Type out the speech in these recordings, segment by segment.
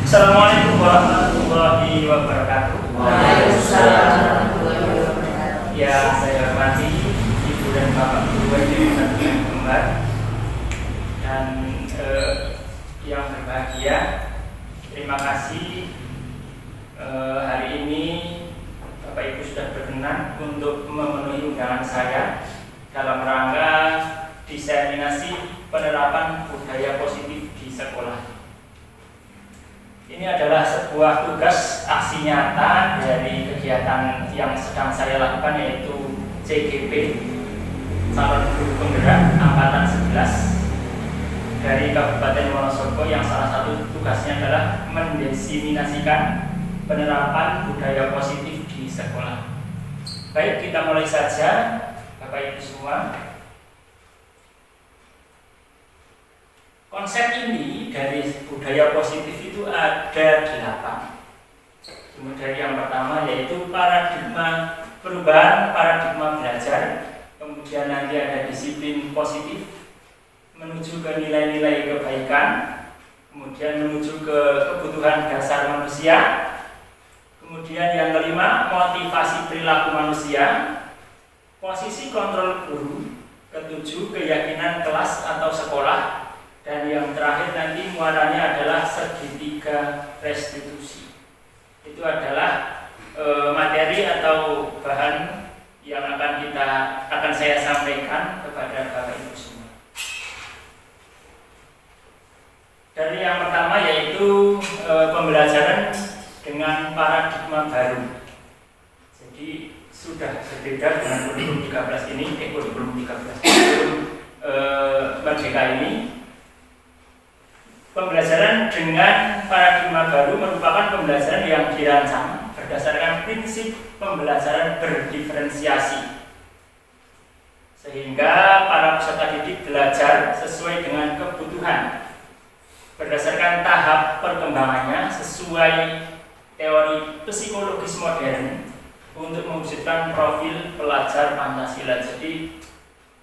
Assalamualaikum warahmatullahi wabarakatuh. Waalaikumsalam warahmatullahi wabarakatuh. Ya, saya hormati Ibu dan Bapak Guru yang kembar dan yang berbahagia. Terima kasih hari ini Bapak Ibu sudah berkenan untuk memenuhi undangan saya dalam rangka diseminasi penerapan budaya positif di sekolah. Ini adalah sebuah tugas aksi nyata dari kegiatan yang sedang saya lakukan, yaitu CGP Calon Guru Penggerak Angkatan 11 dari Kabupaten Wonosobo, yang salah satu tugasnya adalah mendiseminasikan penerapan budaya positif di sekolah. Baik, kita mulai saja Bapak Ibu semua. Konsep ini dari budaya positif itu ada 8. Kemudian yang pertama yaitu paradigma perubahan paradigma belajar. Kemudian nanti ada disiplin positif menuju ke nilai-nilai kebaikan. Kemudian menuju ke kebutuhan dasar manusia. Kemudian yang kelima, motivasi perilaku manusia. Posisi kontrol guru. Ketujuh, keyakinan kelas atau sekolah. Dan yang terakhir nanti muaranya adalah segitiga restitusi. Itu adalah materi atau bahan yang akan saya sampaikan kepada Bapak Ibu semua. Dari yang pertama yaitu pembelajaran dengan paradigma baru. Jadi sudah berbeda dengan kurikulum 13 ini, kurikulum 13 kurikulum Merdeka ini. Pembelajaran dengan paradigma baru merupakan pembelajaran yang dirancang berdasarkan prinsip pembelajaran berdiferensiasi, sehingga para peserta didik belajar sesuai dengan kebutuhan berdasarkan tahap perkembangannya sesuai teori psikologis modern untuk mewujudkan profil pelajar Pancasila. Jadi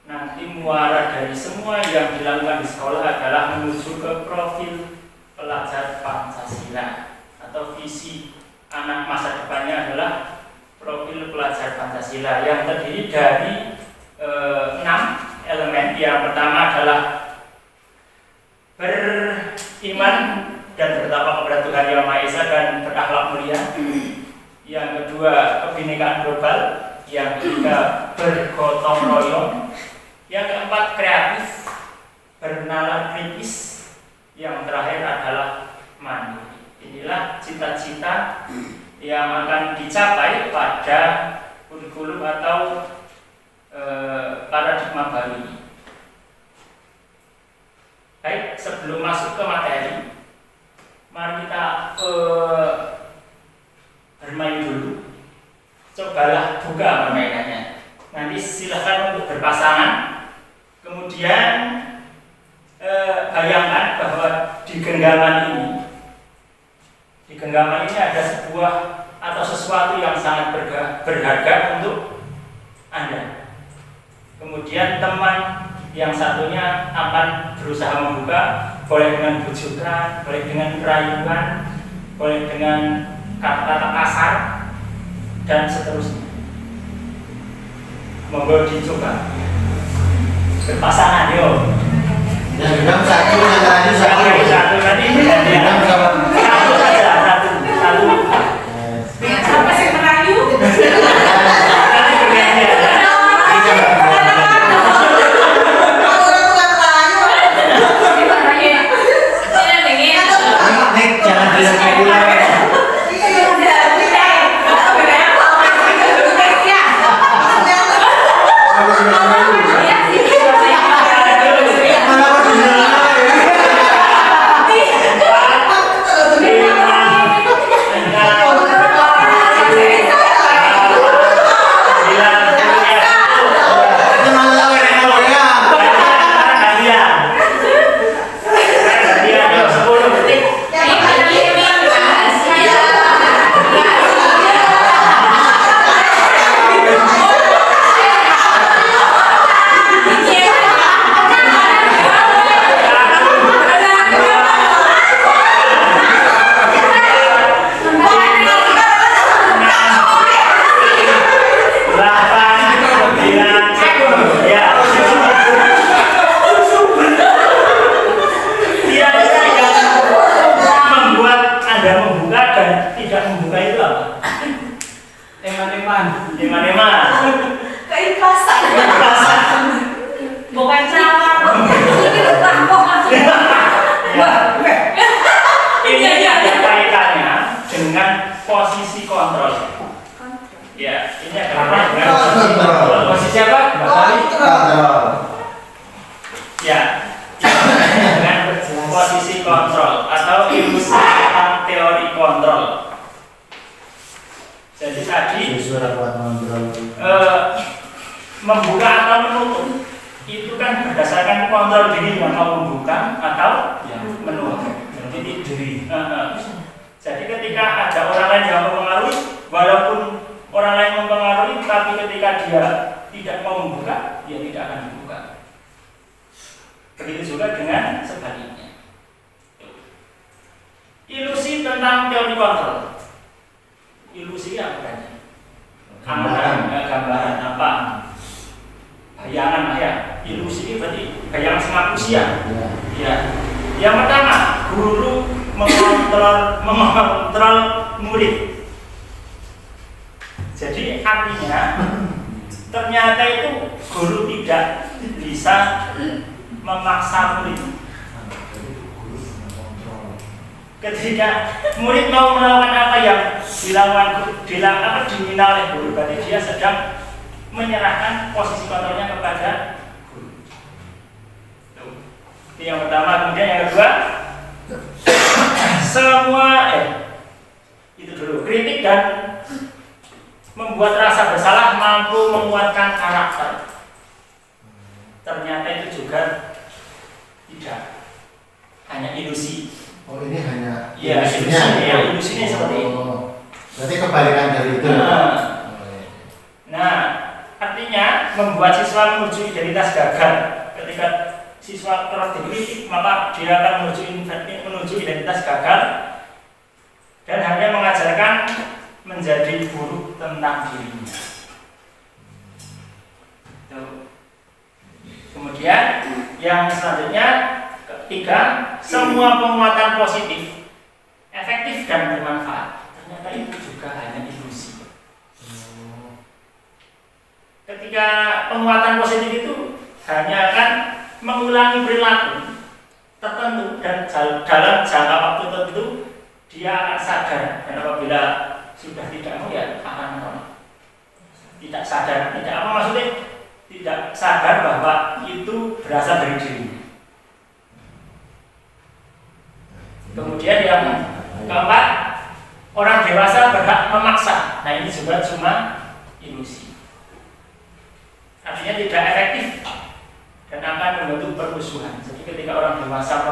nanti muara dari semua yang dilakukan di sekolah adalah menuju ke profil pelajar Pancasila, atau visi anak masa depannya adalah profil pelajar Pancasila yang terdiri dari 6 elemen. Yang pertama adalah beriman dan bertakwa kepada Tuhan Yang Maha Esa dan berakhlak mulia. Yang kedua, kebinekaan global. Yang ketiga, bergotong royong. Yang keempat, kreatif, bernalar kritis. Yang terakhir adalah mandiri. Inilah cita-cita yang akan dicapai pada kurikulum atau paradigma baru ini. Baik, sebelum masuk ke materi, mari kita bermain dulu. Cobalah buka permainannya. Nanti silahkan untuk berpasangan. Kemudian bayangkan bahwa di genggaman ini ada sebuah atau sesuatu yang sangat berharga untuk Anda. Kemudian teman yang satunya akan berusaha membuka, boleh dengan bujukan, boleh dengan rayuan, boleh dengan kata-kata kasar, dan seterusnya. Monggo dicoba. Berpasangan, yuk. Yang genggam satu, yang tadi satu. Satu tadi. Genggam sama. Satu saja, satu. Siapa sih merayu? Nanti bergantian. Nek, jangan bilang kayak gula. Eman-eman. Keikhlasan. Bukan salah. Ini tampok maksudnya. Ini ada kaitannya dengan posisi kontrol. Ya, ini ada kaitannya dengan posisi apa? Kontrol. Ya, dengan posisi kontrol atau ilusi tentang teori kontrol. Jadi tadi Suara buat kontrol. membuka atau menutup itu kan berdasarkan kontrol diri yang mau membuka atau menutup. Diri. Jadi ketika ada orang lain yang mempengaruhi, walaupun orang lain mempengaruhi, tapi ketika dia tidak mau membuka, dia tidak akan dibuka. Begitu juga dengan sebaliknya. Ilusi tentang teori kontrol. Ilusi apa kan? Gambaran apa? Bayangan ya. Ilusi ini berarti bayangan sangat usia. Ya. Yang pertama, guru mengontrol murid. Jadi artinya ternyata itu guru tidak bisa memaksa murid. Ketika murid mau melakukan apa yang diminta oleh guru, berarti dia sedang menyerahkan posisi kontrolnya kepada guru. Itu yang pertama. Kemudian yang kedua, itu dulu, kritik dan membuat rasa bersalah mampu menguatkan karakter. Ternyata itu juga tidak, hanya ilusi. Oh, ini hanya ilusinya seperti itu. Berarti kebalikan dari itu. Nah, artinya membuat siswa menuju identitas gagal. Ketika siswa terus dikritik, maka dia akan menuju identitas gagal dan hanya mengajarkan menjadi buruk tentang dirinya. Kemudian yang selanjutnya, ketiga, semua penguatan positif efektif dan bermanfaat. Ternyata itu juga hanya ilusi. Ketika penguatan positif itu hanya akan mengulangi perilaku tertentu dan dalam jangka waktu tertentu dia akan sadar, dan apabila sudah tidak mau ya akan menolak. Tidak sadar, tidak apa maksudnya? Tidak sadar bahwa itu berasal dari dirinya. Kemudian yang keempat, orang dewasa berhak memaksa. Nah, ini juga cuma ilusi. Artinya tidak efektif dan akan membentuk permusuhan. Jadi ketika orang dewasa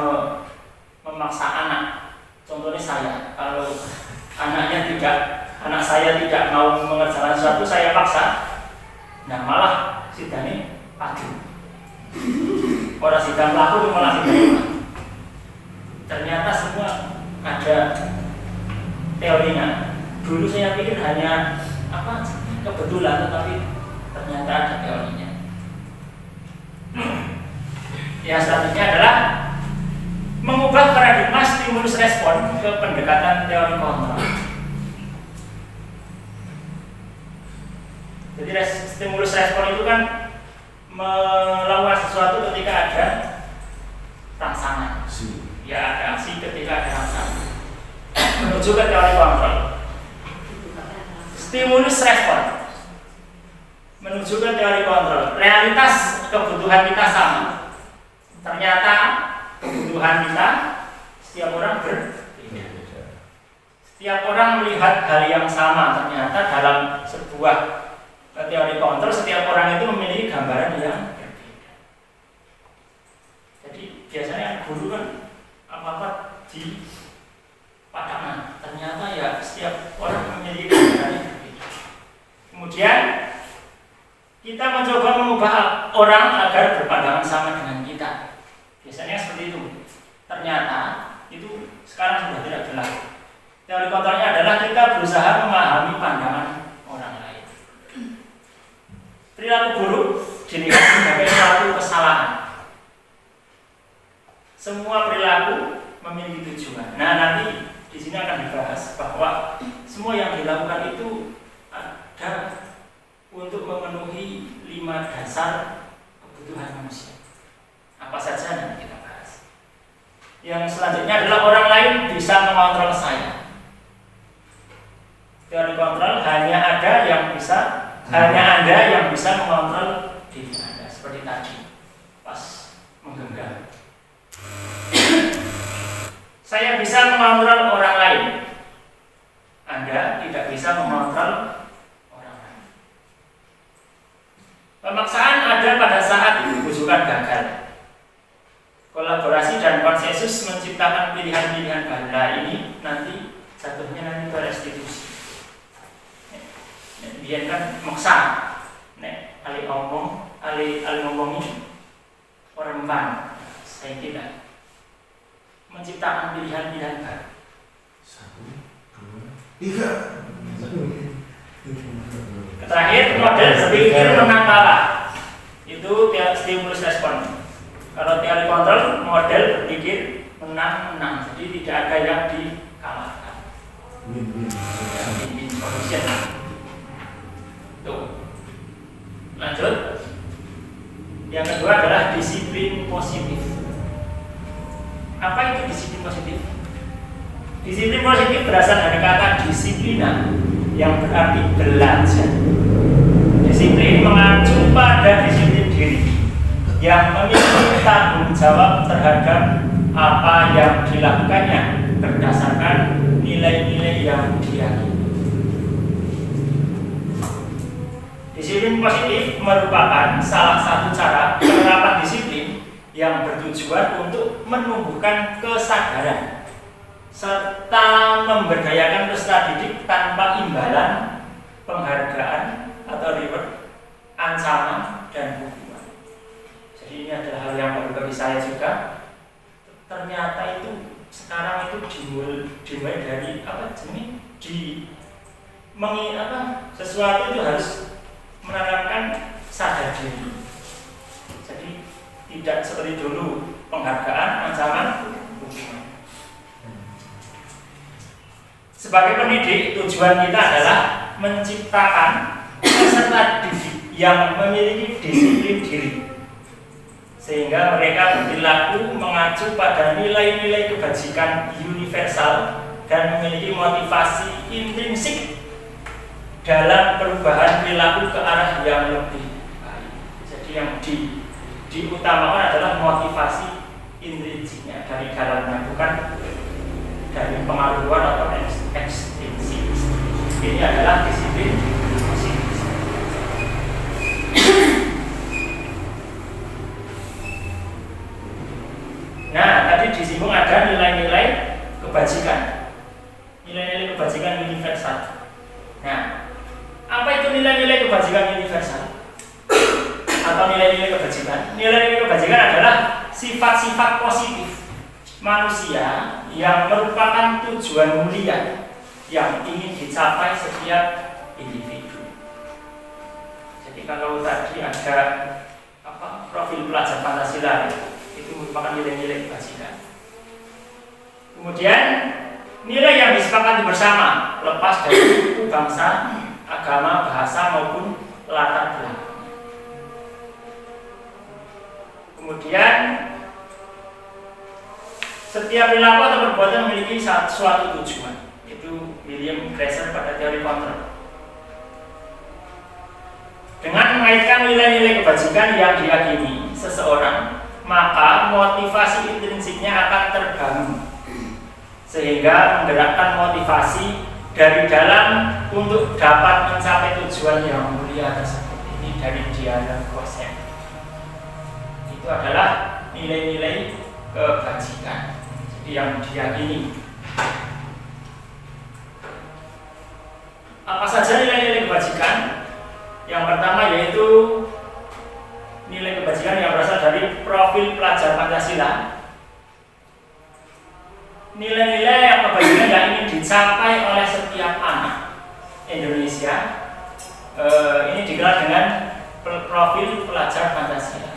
memaksa anak, contohnya saya, kalau anak saya tidak mau mengerjakan sesuatu, saya paksa. Nah, malah sidangnya padu. Orang sidang pelaku malah sidang. Ternyata semua ada teorinya. Dulu saya pikir hanya kebetulan, tetapi ternyata ada teorinya. Yang selanjutnya adalah mengubah paradigma stimulus respon ke pendekatan teori kontrol. Jadi stimulus respon itu kan melakukan sesuatu ketika ada rangsangan. Ya, ada aksi ketika ada rangsangan. Menuju ke teori kontrol. Stimulus respon menuju ke teori kontrol. Realitas kebutuhan kita sama. Ternyata kebutuhan kita setiap orang berbeda. Setiap orang melihat hal yang sama. Ternyata dalam sebuah teori kontrol, setiap orang itu memiliki gambaran yang berbeda. Jadi biasanya guru kan apa-apa di padanan. Ternyata ya setiap orang memiliki gambaran yang berbeda. Kemudian kita mencoba mengubah orang agar berpandangan sama dengan kita. Biasanya seperti itu. Ternyata itu sekarang sudah tidak berlaku. Teori kontrolnya adalah kita berusaha memahami pandangan orang lain. Perilaku buruk dinilai sebagai suatu kesalahan. Semua perilaku memiliki tujuan. Nah, nanti di sini akan dibahas bahwa semua yang dilakukan itu dasar kebutuhan manusia. Apa saja nanti kita bahas. Yang selanjutnya adalah orang lain bisa mengontrol saya. Teori kontrol hanya ada yang bisa, hanya Anda yang bisa mengontrol diri Anda. Seperti tadi pas menggenggam. Saya bisa mengontrol orang lain. Anda tidak bisa mengontrol orang lain. Pemaksaan ada pada saat bujukan gagal. Kolaborasi dan konsensus menciptakan pilihan-pilihan ganda ini nanti jatuhnya nanti ke restitusi. Biar kan maksa, nek ali ngomong ini orang ban, saya tidak menciptakan pilihan-pilihan baru. 1, 2, 3. Terakhir model berpikir menang kalah, itu stimulus respon. Kalau teori kontrol model berpikir menang, jadi tidak ada yang dikalahkan. Win-win solution. Tuh. Lanjut. Yang kedua adalah disiplin positif. Apa itu disiplin positif? Disiplin positif berasal dari kata disiplina yang berarti belajar. Disiplin mengacu pada disiplin diri yang memiliki tanggung jawab terhadap apa yang dilakukannya berdasarkan nilai-nilai yang diyakini. Disiplin positif merupakan salah satu cara penerapan disiplin yang bertujuan untuk menumbuhkan kesadaran serta memberdayakan peserta didik tanpa imbalan, penghargaan atau reward, ancaman dan hukuman. Jadi ini adalah hal yang baru bagi saya juga. Ternyata itu sekarang itu dimulai dari sesuatu itu harus menanamkan sadar diri. Jadi tidak seperti dulu penghargaan, ancaman, hukuman. Sebagai pendidik, tujuan kita adalah menciptakan peserta didik yang memiliki disiplin diri, sehingga mereka berperilaku mengacu pada nilai-nilai kebajikan universal dan memiliki motivasi intrinsik dalam perubahan perilaku ke arah yang lebih baik. Jadi yang diutamakan adalah motivasi intrinsiknya dari dalamnya, bukan dari pengaruh luar atau ekstrinsik. Ini adalah disiplin positif. Nah, tadi disinggung ada nilai-nilai kebajikan. Nilai-nilai kebajikan universal. Nah, apa itu nilai-nilai kebajikan universal? Atau nilai-nilai kebajikan? Nilai-nilai kebajikan adalah sifat-sifat positif manusia yang merupakan tujuan mulia yang ingin dicapai setiap individu. Jadi kalau tadi ada profil pelajar Pancasila, itu merupakan nilai-nilai kebajikan. Kemudian nilai yang disepakati bersama lepas dari suku, bangsa, agama, bahasa maupun latar belakang. Kemudian setiap perilaku atau perbuatan memiliki suatu tujuan. Itu William Glasser pada teori kontrol. Dengan mengaitkan nilai-nilai kebajikan yang diyakini seseorang, maka motivasi intrinsiknya akan terbangun, sehingga menggerakkan motivasi dari dalam untuk dapat mencapai tujuan yang mulia tersebut. Ini dari Diana Gosen. Itu adalah nilai-nilai kebajikan yang diyakini. Apa saja nilai-nilai kebajikan? Yang pertama yaitu nilai kebajikan yang berasal dari profil pelajar Pancasila. Nilai-nilai kebajikan yang ingin dicapai oleh setiap anak Indonesia ini dikenal dengan profil pelajar Pancasila.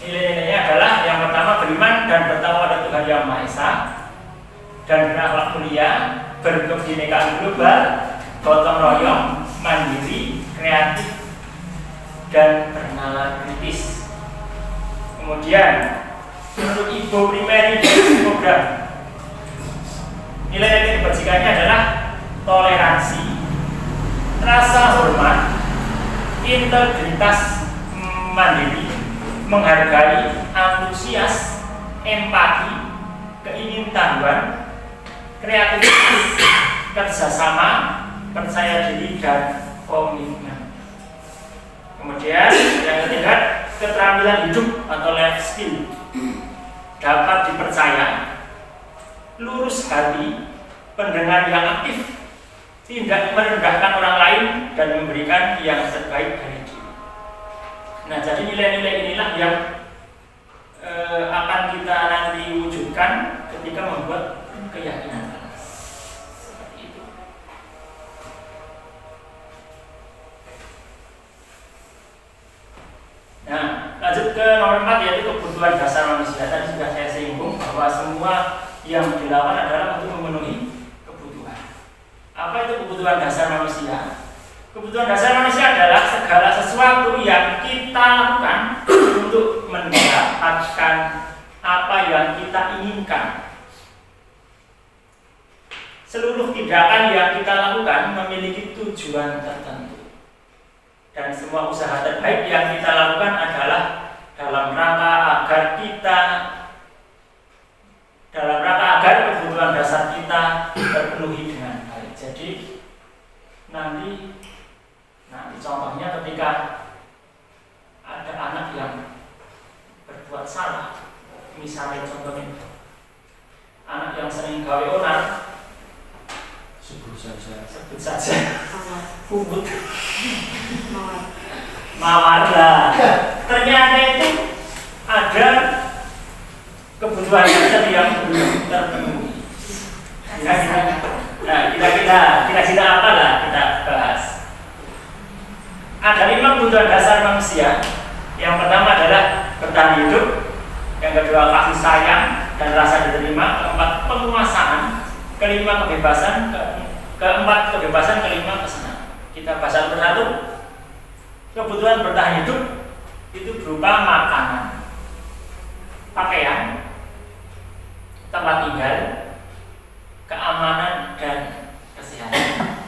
Nilai-nilainya adalah yang pertama beriman dan bertakwa pada Tuhan Yang Maha Esa, dan berakhlak mulia, berkebinekaan global, gotong royong, mandiri, kreatif, dan bernalar kritis. Kemudian untuk ibu primary program, nilai kebajikannya adalah toleransi, rasa hormat, integritas mandiri, menghargai, antusias, empati, keingintahuan, kreativitas, kerjasama, percaya diri, dan komitmen. Kemudian yang ketiga, keterampilan hidup atau life skill, dapat dipercaya, lurus hati, pendengar yang aktif, tidak merendahkan orang lain, dan memberikan yang terbaik dari diri. Nah, jadi nilai-nilai inilah yang akan kita nanti wujudkan ketika membuat keyakinan. Seperti itu. Nah, lanjut ke nomor 4, yaitu kebutuhan dasar manusia. Tadi sudah saya singgung bahwa semua yang dilakukan adalah untuk memenuhi kebutuhan. Apa itu kebutuhan dasar manusia? Kebutuhan dasar manusia adalah segala sesuatu yang kita lakukan untuk mendapatkan apa yang kita inginkan. Seluruh tindakan yang kita lakukan memiliki tujuan tertentu. Dan semua usaha terbaik yang kita lakukan adalah dalam rangka agar kebutuhan dasar kita terpenuhi dengan baik. Jadi nanti contohnya ketika ada anak yang berbuat salah, misalnya contohnya anak yang sering gawe onar, sebut saja Puput, mawar lah. Ternyata itu ada kebutuhan dasar yang belum terpenuhi. Kira-kira apa lah kita bahas. Ada 5 kebutuhan dasar manusia. Yang pertama adalah bertahan hidup, yang kedua kasih sayang dan rasa diterima, keempat penguasaan, kelima kebebasan, keempat kebebasan, kelima kesenangan. Kita bahas satu persatu. Kebutuhan bertahan hidup itu berupa makanan, pakaian, tempat tinggal, keamanan, dan kesehatan.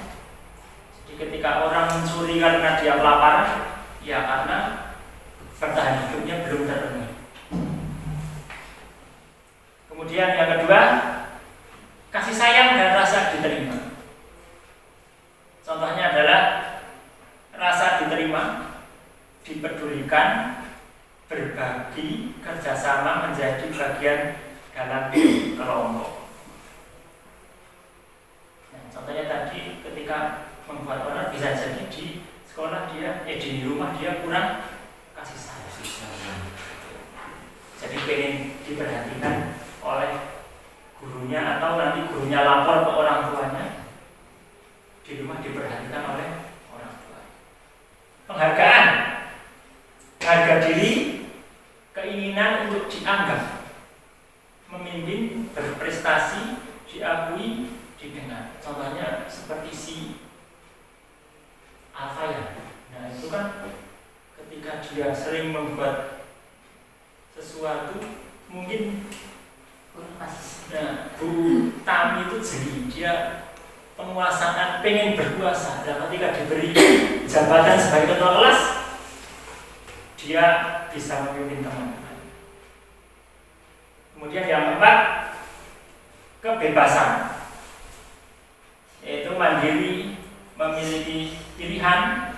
Jadi ketika orang mencuri karena dia lapar, ya karena bertahan hidupnya belum terpenuhi. Kemudian yang kedua, kasih sayang dan rasa diterima. Contohnya adalah rasa diterima, dipedulikan, berbagi, kerjasama, menjadi bagian dalam kelompok. Nah, contohnya tadi ketika membuat onar, bisa jadi di sekolah dia, di rumah dia kurang kasih sayang. Jadi pengen diperhatikan oleh gurunya, atau nanti gurunya lapor ke orang tuanya, di rumah diperhatikan oleh orang tua. Penghargaan, harga diri, keinginan untuk dianggap, memimpin, berprestasi, diakui, didengar. Contohnya seperti si Alfaya. Nah, itu kan ketika dia sering membuat sesuatu, mungkin Bu Tami itu jadi dia penguasaan, pengen berkuasa. Dan ketika diberi jabatan sebagai ketua kelas, dia bisa memimpin teman-teman. Kemudian yang keempat, kebebasan, yaitu mandiri, memiliki pilihan,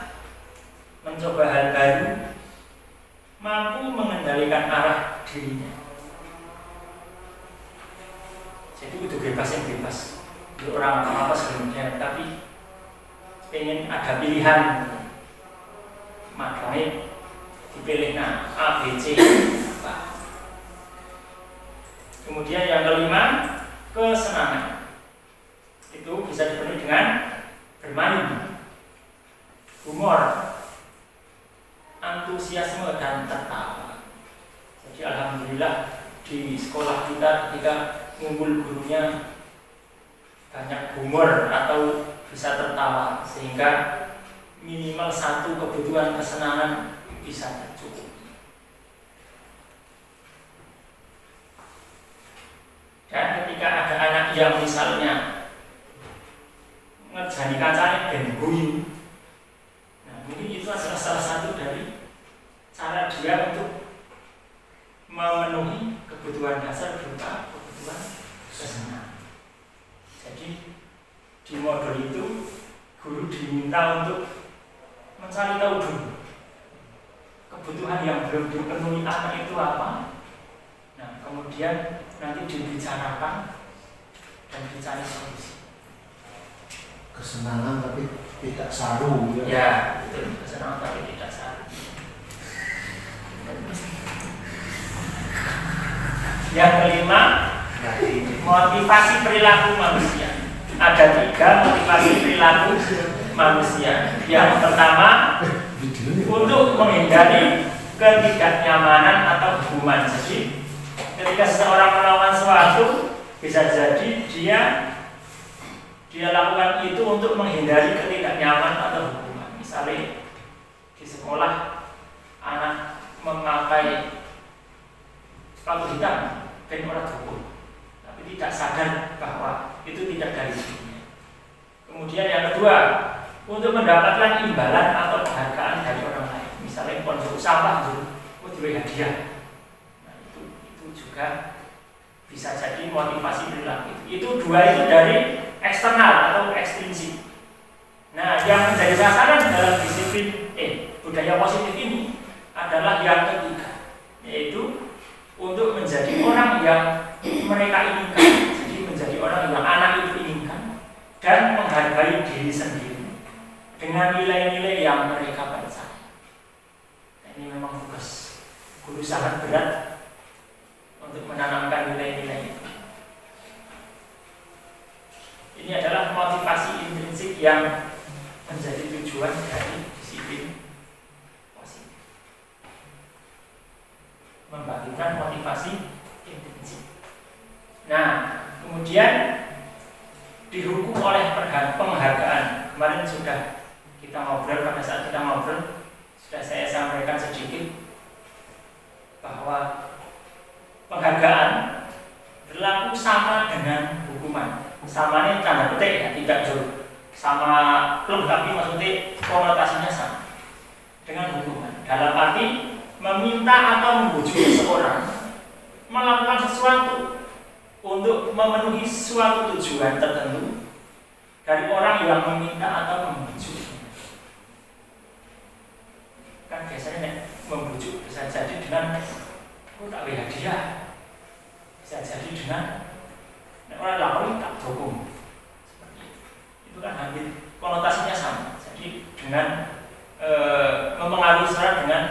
mencoba hal baru, mampu mengendalikan arah dirinya. Jadi itu bebas yang bebas. Untuk orang apa sebelumnya, tapi pengen ada pilihan, makanya dipilih A, B, C. Kemudian yang kelima, kesenangan. Itu bisa dipenuhi dengan bermain, humor, antusiasme, dan tertawa. Jadi alhamdulillah di sekolah kita ketika ngumpul gurunya banyak humor atau bisa tertawa, sehingga minimal satu kebutuhan kesenangan bisa tercukupi. Dan ketika ada anak yang misalnya ngerjani kancane ben guyu, nah mungkin itu adalah salah satu dari cara dia untuk memenuhi kebutuhan dasar berupa kebutuhan kesenangan. Jadi di modul itu guru diminta untuk mencari tahu dulu kebutuhan yang belum dipenuhi anak itu apa. Nah kemudian nanti dibicarakan dan dicari solusi. Kesenangan tapi tidak saru ya. Ya, betul. Kesenangan tapi tidak saru. Yang kelima, motivasi perilaku manusia. Ada 3 motivasi perilaku manusia. Yang pertama, untuk menghindari ketidaknyamanan atau hukuman. Jadi ketika seseorang melakukan sesuatu, bisa jadi dia lakukan itu untuk menghindari ketidaknyamanan atau hukuman. Misalnya di sekolah anak memakai sepatu hitam dan orang hukum, tapi tidak sadar bahwa itu tidak dari dirinya. Kemudian yang kedua, untuk mendapatkan imbalan atau penghargaan dari orang lain. Misalnya konsumsi sampah itu diberi hadiah. Nah, itu juga bisa jadi motivasi perilaku. Itu 2 itu dari eksternal atau ekstrinsik. Nah, yang menjadi sasaran dalam disiplin budaya positif ini adalah yang ketiga, yaitu untuk menjadi orang yang mereka inginkan. Jadi menjadi orang yang anak itu inginkan dan menghargai diri sendiri dengan nilai-nilai yang mereka percaya. Ini memang tugas guru sangat berat untuk menanamkan nilai-nilai itu. Ini adalah motivasi intrinsik yang menjadi tujuan dari disiplin positif. Membagikan motivasi intrinsik. Nah, kemudian dihukum oleh penghargaan. Kemarin sudah kita ngobrol, pada saat kita ngobrol sudah saya sampaikan sedikit bahwa penghargaan berlaku sama dengan hukuman. Sama ini tanda petik ya, tidak jauh sama klub, tapi maksudnya konotasinya sama dengan hukuman. Dalam arti meminta atau membujuk seseorang melakukan sesuatu untuk memenuhi suatu tujuan tertentu dari orang yang meminta atau membujuk. Kan biasanya membujuk bisa jadi dengan tak beri hadiah, bisa jadi dengan orang lakukan tak dukung. Itu kan hampir konotasinya sama. Jadi dengan mempengaruhi seseorang dengan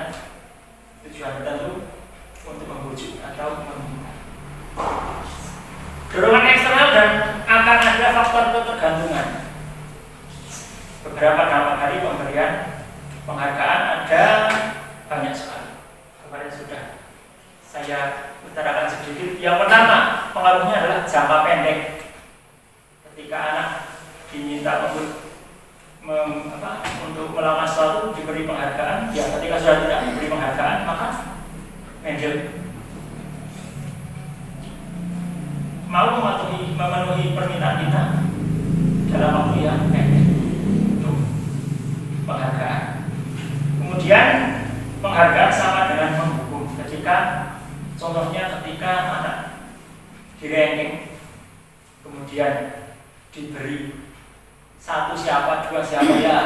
tujuan tertentu untuk membujuk atau meminta. Dorongan eksternal dan akan ada faktor ketergantungan. Beberapa dampak dari pemberian penghargaan ada banyak sekali. Kemarin sudah saya utarakan sedikit. Yang pertama, pengaruhnya adalah jangka pendek. Ketika anak diminta untuk melakukan sesuatu diberi penghargaan, ya ketika sudah tidak diberi penghargaan maka mendel. Mau memenuhi permintaan kita dalam waktu yang pendek untuk penghargaan. Kemudian penghargaan sama dengan menghukum. Contohnya ketika anak di-ranking, kemudian diberi 1 siapa, 2 siapa, ya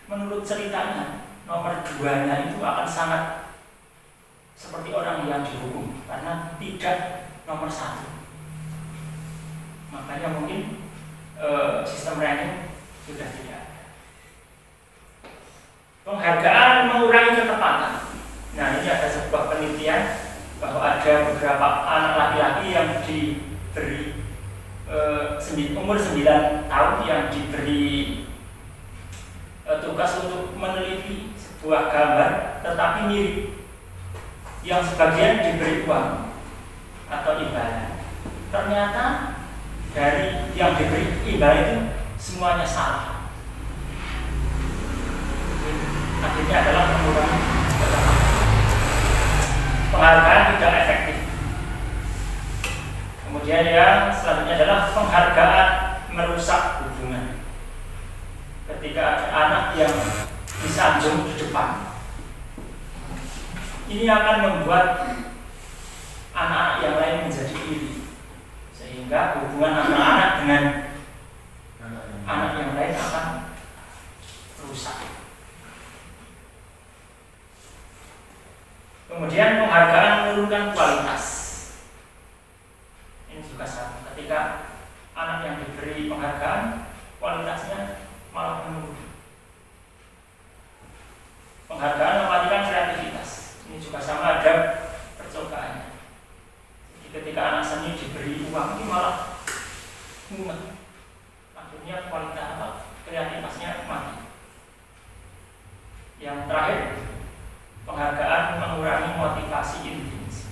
menurut ceritanya nomor 2-nya itu akan sangat seperti orang yang dihukum karena tidak nomor 1. Makanya mungkin sistem ranking sudah tidak ada. Penghargaan mengurangi ketepatan. Nah, ini ada sebuah penelitian bahwa ada beberapa anak laki-laki yang diberi umur 9 tahun yang diberi tugas untuk meneliti sebuah gambar tetapi mirip, yang sebagian diberi uang atau imbalan. Ternyata dari yang diberi imbalan itu semuanya salah. Akhirnya adalah mengurangi tidak efektif. Kemudian yang selanjutnya adalah penghargaan merusak hubungan. Ketika ada anak yang disanjung di depan, ini akan membuat anak-anak yang lain menjadi iri, sehingga hubungan antara anak dengan anak yang lain akan rusak. Kemudian penghargaan menurunkan kualitas. Ini juga sama. Ketika anak yang diberi penghargaan, kualitasnya malah menurun. Penghargaan mematikan kreativitas. Ini juga sama, ada percobaannya. Jadi ketika anak seni diberi uang, ini malah mumet. Akhirnya kualitas kreativitasnya mati. Yang terakhir, penghargaan mengurangi motivasi intrinsik.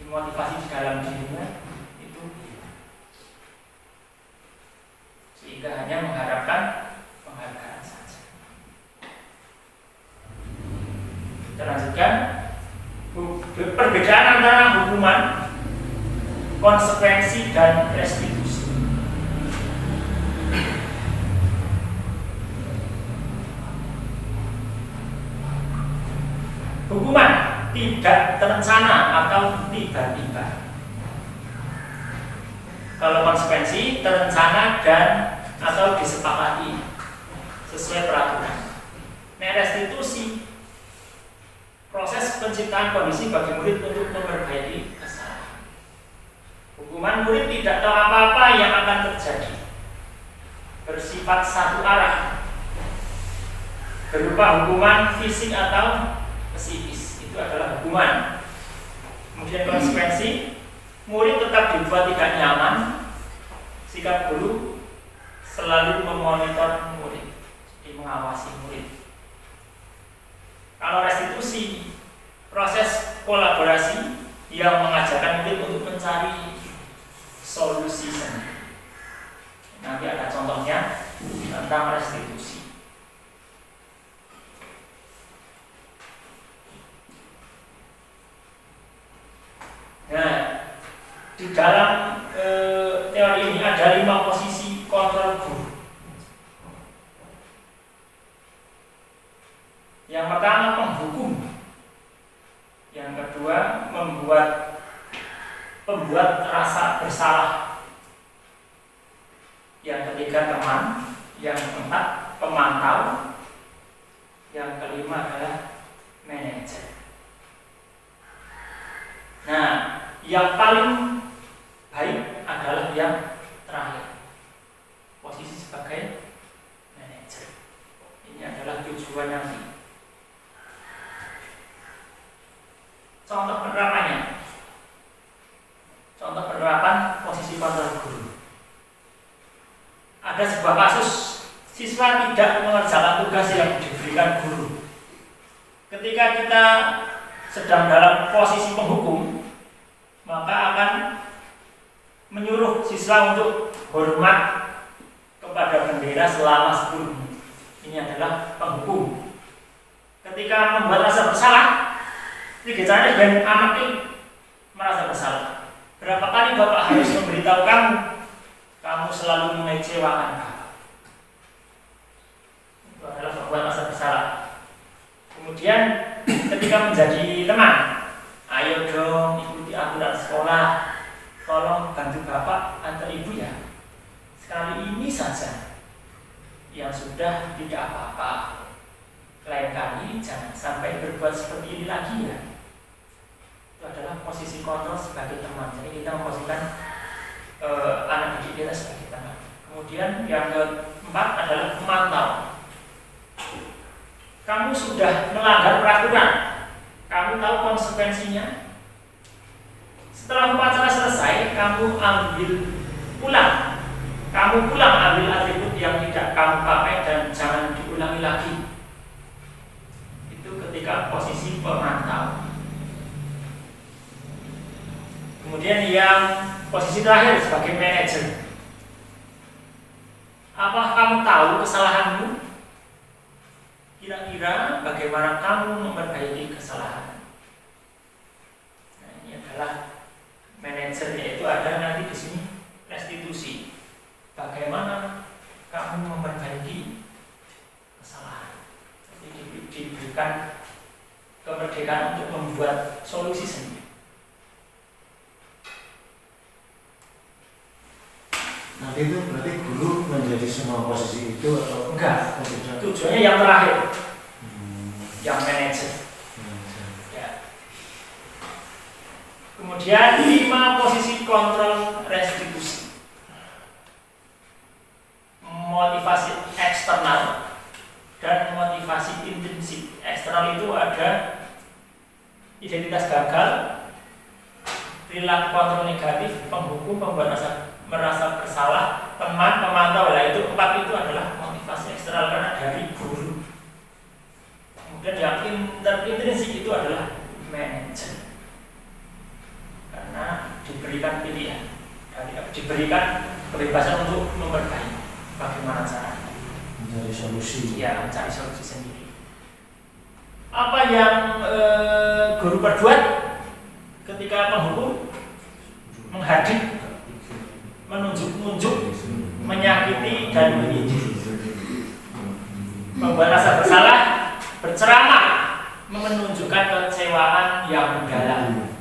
Motivasi di dalam dirinya itu, sehingga hanya mengharapkan penghargaan saja. Kita lanjutkan. Perbedaan antara hukuman, konsekuensi, dan restitusi. Hukuman tidak terencana atau tiba-tiba. Kalau konsekuensi terencana dan atau disepakati sesuai peraturan. Nah, restitusi proses penciptaan kondisi bagi murid untuk memperbaiki kesalahan. Hukuman murid tidak tahu apa-apa yang akan terjadi, bersifat satu arah, berupa hukuman fisik atau psikis, itu adalah hukuman. Kemudian konsekuensi, murid tetap dibuat tidak nyaman. Sikap guru selalu memonitor murid, jadi mengawasi murid. Kalau restitusi, proses kolaborasi yang mengajarkan murid untuk mencari solusi sendiri. Nanti ada contohnya tentang restitusi. Nah, di dalam teori ini ada 5 posisi kontrol guru. Yang pertama, penghukum. Yang kedua, pembuat rasa bersalah. Yang ketiga, teman. Yang keempat, pemantau. Yang kelima adalah manajer. Nah, yang paling baik adalah yang terakhir, posisi sebagai manajer. Ini adalah tujuan nanti. Contoh penerapannya, contoh penerapan posisi kontrol guru. Ada sebuah kasus siswa tidak mengerjakan tugas yang diberikan guru. Ketika kita sedang dalam posisi penghukum, maka akan menyuruh siswa untuk hormat kepada bendera selama 10 menit. Ini adalah penghukum. Ketika membuat rasa bersalah, ini caranya biar anak ini merasa bersalah. Berapa kali Bapak harus memberitahu kamu selalu mengecewakan Bapak. Itu adalah membuat rasa bersalah. Kemudian ketika menjadi teman, ayo dong ikuti aturan sekolah, tolong bantu Bapak antar Ibu ya. Sekali ini saja, yang sudah tidak apa-apa. Lain kali jangan sampai berbuat seperti ini lagi ya. Itu adalah posisi kontrol sebagai teman. Jadi kita memposisikan anak didik kita sebagai teman. Kemudian yang keempat adalah pemantau. Kamu sudah melanggar peraturan, kamu tahu konsekuensinya. Setelah upacara selesai, kamu pulang ambil atribut yang tidak kamu pakai dan jangan diulangi lagi. Itu ketika posisi pemantau. Kemudian yang posisi terakhir sebagai manajer. Apa kamu tahu kesalahanmu? Kira-kira bagaimana kamu memperbaiki kesalahan? ada nanti di sini restitusi. Bagaimana kamu memperbaiki kesalahan? Jadi diberikan kemerdekaan untuk membuat solusi sendiri. Nanti itu berarti guru menjadi semua posisi itu atau Enggak. maksudnya? Tujuannya yang terakhir, yang manajer. Ya. Kemudian 5 posisi kontrol restitusi. Motivasi eksternal dan motivasi intrinsik. Eksternal itu ada identitas gagal, perilaku kontrol negatif, penghukum, pembuat merasa bersalah, teman, pemantau. Lah itu 4 itu adalah motivasi eksternal karena dari guru. Kemudian yang intrinsik itu adalah manajer, karena diberikan pilihan, diberikan kebebasan untuk memperbaiki bagaimana caranya. Mencari solusi. Ya, mencari solusi sendiri. Apa yang guru perbuat ketika penghukum? Menghadik, menunjuk-nunjuk, menyakiti dan menyindir, membuat rasa bersalah, berceramah, menunjukkan kekecewaan yang mendalam.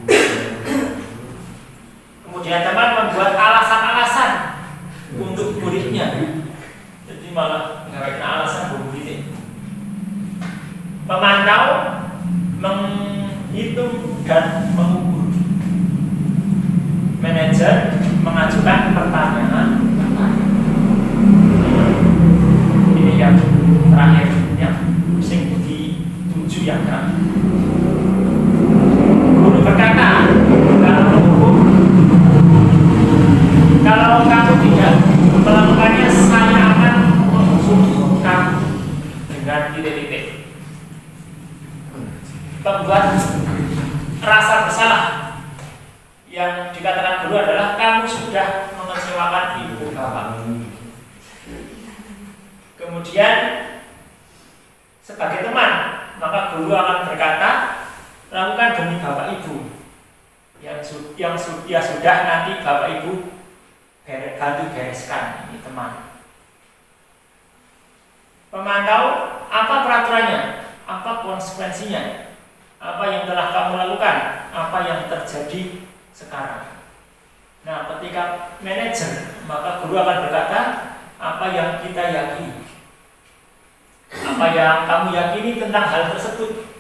Kemudian teman membuat alasan-alasan untuk muridnya, jadi malah mengharapkan alasan untuk muridnya. Memantau, menghitung dan mengukur. Manajer mengajukan pertanyaan. Ini yang terakhir, yang sing dituju yang terakhir. Guru berkata, kalau kamu tidak melakukannya, saya akan menghukum kamu dengan titik-titik. Pembuat rasa bersalah yang dikatakan guru adalah kamu sudah mengecewakan ibu bapak. Kemudian sebagai teman, maka guru akan berkata, lakukan demi bapak ibu yang sudah nanti bapak ibu bantu bereskan. Ini teman. Pemantau, apa peraturannya, apa konsekuensinya, apa yang telah kamu lakukan, apa yang terjadi sekarang. Nah, ketika manajer, maka guru akan berkata apa yang kita yakini, apa yang kamu yakini tentang hal tersebut.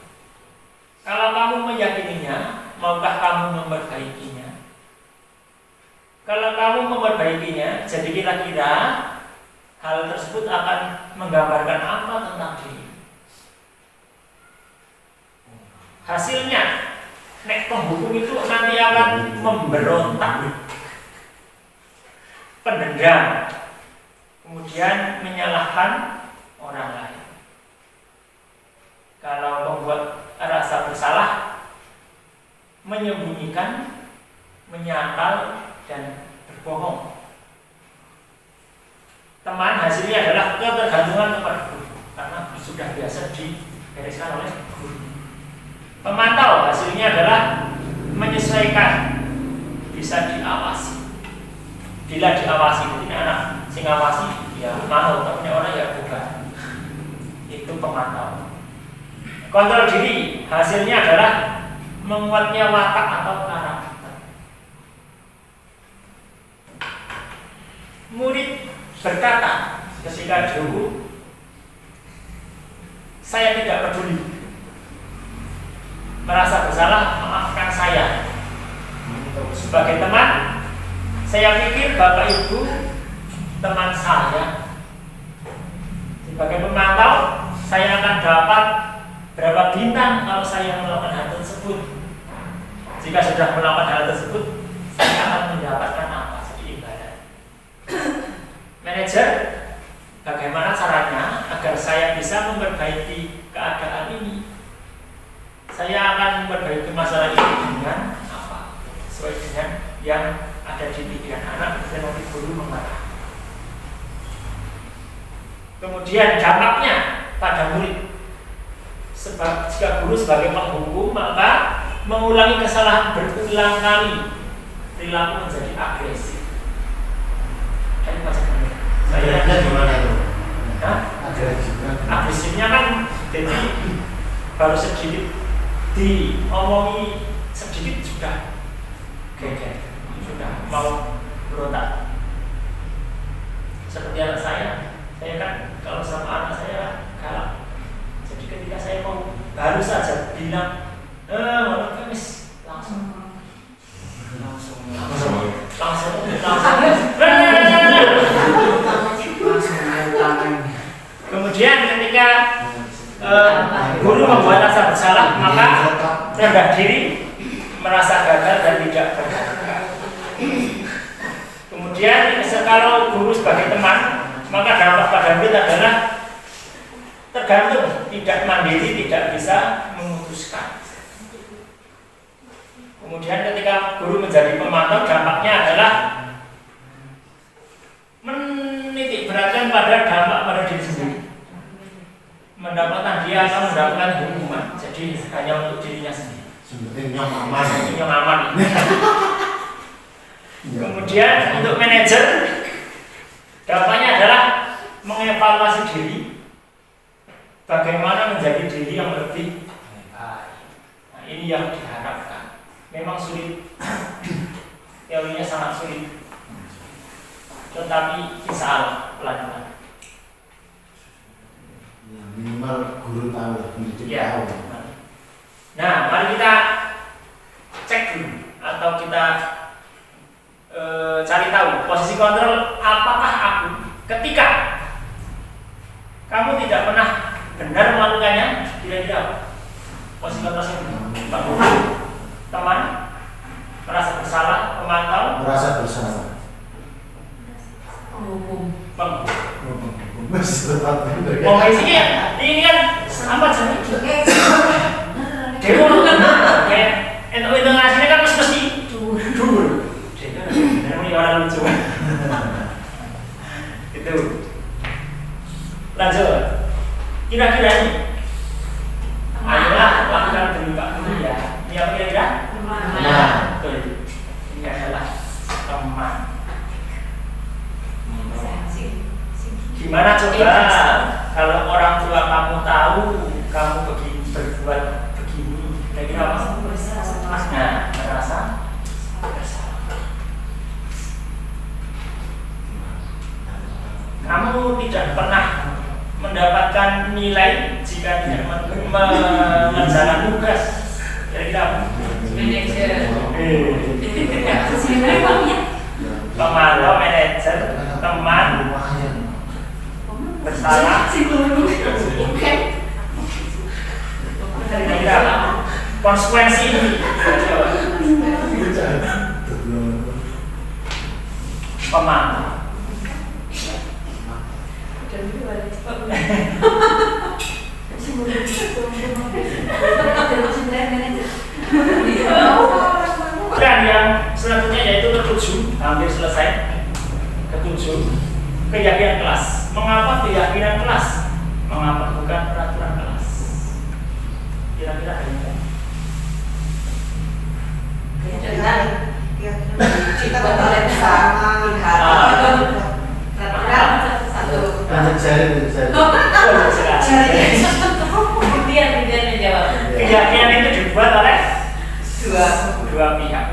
Kalau kamu meyakininya, maukah kamu memperbaikinya? Kalau kamu memperbaikinya, jadi kira-kira hal tersebut akan menggambarkan apa tentang diri. Hasilnya, nek penghukum itu nanti akan memberontak, pendendam, kemudian menyalahkan orang lain. Kalau membuat rasa bersalah, menyembunyikan, menyangkal, dan berbohong. Teman, hasilnya adalah ketergantungan kepada guru, karena sudah biasa dibereskan oleh guru. Pemantau, hasilnya adalah menyesuaikan, bisa diawasi. Bila diawasi, ini anak sing awasi ya mau, tapi orang ya bukan. Itu pemantau. Kontrol diri, hasilnya adalah menguatnya watak atau karakter. Murid berkata ketika dulu, saya tidak peduli, merasa bersalah, maafkan saya. Sebagai teman, saya pikir bapak ibu teman saya. Sebagai pemantau, saya akan dapat berapa bintang kalau saya melakukan hal tersebut. Jika sudah melakukan hal tersebut, saya akan mendapatkan apa? Jadi ibadah. Manajer, bagaimana caranya agar saya bisa memperbaiki keadaan ini? Saya akan memperbaiki masalah ini dengan apa? Sesuai dengan yang ada di pikiran anak dan nanti guru mengarah. Kemudian dampaknya pada murid. Sebab jika guru sebagai penghukum, maka mengulangi kesalahan berulang kali perilaku menjadi agresif. Kan baca benar. Agresifnya gimana itu? Hah? Agresifnya kan jadi baru sedikit diomongi sedikit sudah geger, sudah mau berontak. Seperti anak saya kan kalau sama anak saya galak. Jadi ketika saya mau baru saja bilang, wis langsung kemudian ketika guru membuat rasa bersalah, maka rendah diri, merasa gagal dan tidak berharga. Kemudian kalau guru sebagai teman, maka dampak pada murid adalah tergantung, tidak mandiri, tidak bisa memutuskan. Kemudian ketika guru menjadi pemantau, dampaknya adalah menitik beratkan pada dampak pada diri sendiri. Mendapatkan dia akan mendapatkan hukuman, jadi hanya untuk dirinya sendiri. Sebetulnya aman. Yang aman. Kemudian untuk manajer, dampaknya adalah mengevaluasi diri, bagaimana menjadi diri yang lebih baik. Nah, ini yang diharapkan. Memang sulit, teorinya sangat sulit, tetapi insya Allah pelan-pelan. Ya, minimal guru tahu, pendidik Ya. tahu. Nah, mari kita cek dulu atau kita cari tahu posisi kontrol apakah aku ketika kamu tidak pernah benar melakukannya, kira-kira posisi kontrol itu teman, merasa bersalah, pemantau, Merasa bersalah. isinya ini kan apa sih? Dewa, itu ngasihnya kan mesti dulu. Ini orang lucu. Itu. Lanjut. Kira-kira ini. Ayolah lakukan demi Pak Guru ya. Ini apa kira-kira? Teman. Betul. Ini adalah teman. Gimana coba kalau orang tua kamu tahu kamu begini berbuat begini, kira-kira apa? Nah, merasa bersalah. Kamu tidak pernah mendapatkan nilai jika tidak mengerjakan tugas, kira-kira apa? Manajer. Pemantau, manajer, teman, bersalah, kira-kira apa? Konsekuensi ini pemantau. Dan yang selanjutnya yaitu ketujuh, hampir selesai. Ketujuh, keyakinan kelas. Mengapa keyakinan kelas? Mengapa bukan peraturan kelas? Kira-kira ada yang Kita betul bersama satu. Dia menjawab. Keyakinan itu dibuat oleh dua pihak.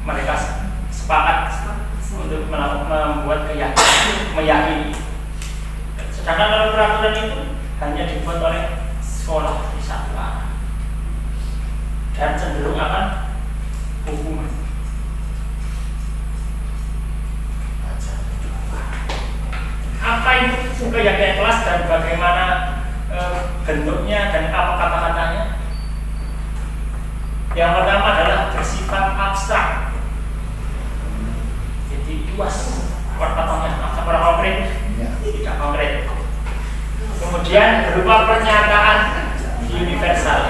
Mereka sepakat untuk membuat keyakinan, meyakini. Sedangkan kalau peraturan itu hanya dibuat oleh sekolah di satuan dan cenderung akan hukuman. Apa itu keyakinan kelas dan bagaimana bentuknya dan apa kata-katanya? Yang pertama adalah bersifat abstrak, jadi luas kata-katanya, abstrak konkret, tidak konkret. Kemudian berupa pernyataan universal,